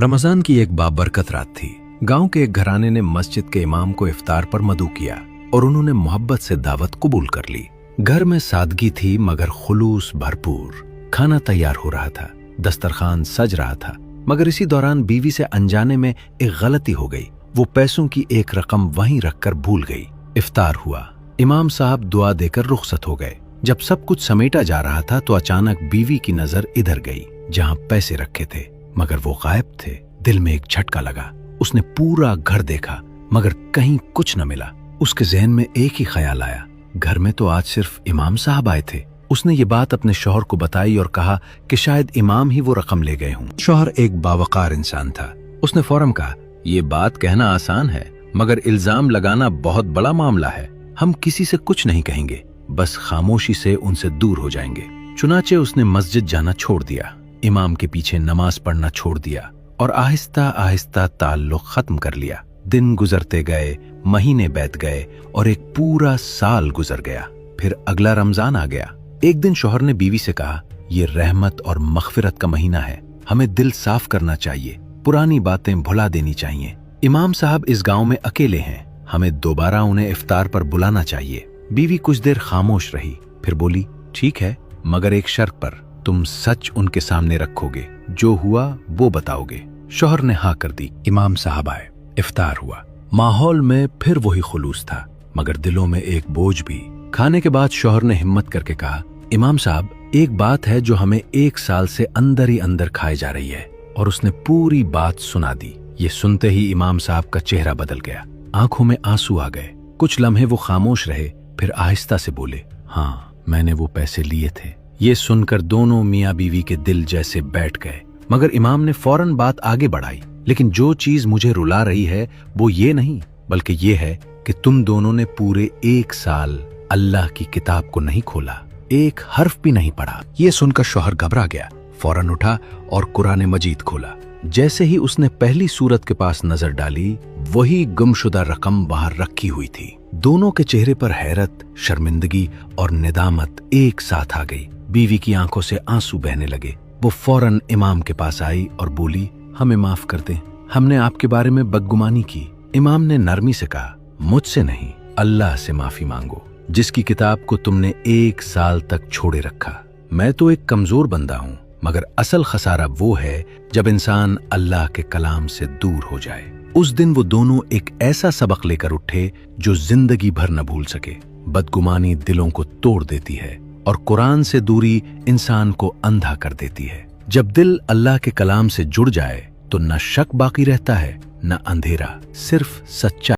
रमजान की एक बाबरकत रात थी। गांव के एक घराने ने मस्जिद के इमाम को इफ्तार पर मदऊ किया और उन्होंने मोहब्बत से दावत कबूल कर ली। घर में सादगी थी मगर खुलूस भरपूर। खाना तैयार हो रहा था, दस्तरखान सज रहा था, मगर इसी दौरान बीवी से अनजाने में एक गलती हो गई। वो पैसों की एक रकम वहीं रखकर भूल गई। इफ्तार हुआ, इमाम साहब दुआ देकर रुखसत हो गए। जब सब कुछ समेटा जा रहा था तो अचानक बीवी की नजर इधर गई जहां पैसे रखे थे, मगर वो गायब थे। दिल में एक झटका लगा। उसने पूरा घर देखा मगर कहीं कुछ न मिला। उसके जहन में एक ही ख्याल आया, घर में तो आज सिर्फ इमाम साहब आए थे। उसने ये बात अपने शौहर को बताई और कहा कि शायद इमाम ही वो रकम ले गए हों। शौहर एक बावकार इंसान था। उसने फौरन कहा, ये बात कहना आसान है मगर इल्जाम लगाना बहुत बड़ा मामला है। हम किसी से कुछ नहीं कहेंगे, बस खामोशी से उनसे दूर हो जाएंगे। चुनाचे उसने मस्जिद जाना छोड़ दिया, इमाम के पीछे नमाज पढ़ना छोड़ दिया और आहिस्ता आहिस्ता ताल्लुक खत्म कर लिया। दिन गुजरते गए, महीने बीत गए और एक पूरा साल गुजर गया। फिर अगला रमजान आ गया। एक दिन शौहर ने बीवी से कहा, ये रहमत और मगफिरत का महीना है, हमें दिल साफ करना चाहिए, पुरानी बातें भुला देनी चाहिए। इमाम साहब इस गांव में अकेले हैं, हमें दोबारा उन्हें इफ्तार पर बुलाना चाहिए। बीवी कुछ देर खामोश रही, फिर बोली, ठीक है, मगर एक शर्त पर, तुम सच उनके सामने रखोगे, जो हुआ वो बताओगे। शौहर ने हाँ कर दी। इमाम साहब आए, इफ्तार हुआ। माहौल में फिर वही खुलूस था मगर दिलों में एक बोझ भी। खाने के बाद शौहर ने हिम्मत करके कहा, इमाम साहब, एक बात है जो हमें एक साल से अंदर ही अंदर खाए जा रही है। और उसने पूरी बात सुना दी। ये सुनते ही इमाम साहब का चेहरा बदल गया, आंखों में आंसू आ गए। कुछ लम्हे वो खामोश रहे, फिर आहिस्ता से बोले, हाँ, मैंने वो पैसे लिए थे। ये सुनकर दोनों मियाँ बीवी के दिल जैसे बैठ गए। मगर इमाम ने फौरन बात आगे बढ़ाई, लेकिन जो चीज मुझे रुला रही है वो ये नहीं, बल्कि ये है कि तुम दोनों ने पूरे एक साल अल्लाह की किताब को नहीं खोला, एक हर्फ भी नहीं पढ़ा। ये सुनकर शौहर घबरा गया, फौरन उठा और कुरान मजीद खोला। जैसे ही उसने पहली सूरत के पास नजर डाली, वही गुमशुदा रकम वहां रखी हुई थी। दोनों के चेहरे पर हैरत, शर्मिंदगी और निदामत एक साथ आ गई। बीवी की आंखों से आंसू बहने लगे। वो फौरन इमाम के पास आई और बोली, हमें माफ कर दें, हमने आपके बारे में बदगुमानी की। इमाम ने नरमी से कहा, मुझसे नहीं, अल्लाह से माफी मांगो, जिसकी किताब को तुमने एक साल तक छोड़े रखा। मैं तो एक कमजोर बंदा हूँ, मगर असल खसारा वो है जब इंसान अल्लाह के कलाम से दूर हो जाए। उस दिन वो दोनों एक ऐसा सबक लेकर उठे जो जिंदगी भर न भूल सके। बदगुमानी दिलों को तोड़ देती है और कुरान से दूरी इंसान को अंधा कर देती है। जब दिल अल्लाह के कलाम से जुड़ जाए तो न शक बाकी रहता है, न अंधेरा, सिर्फ सच्चा।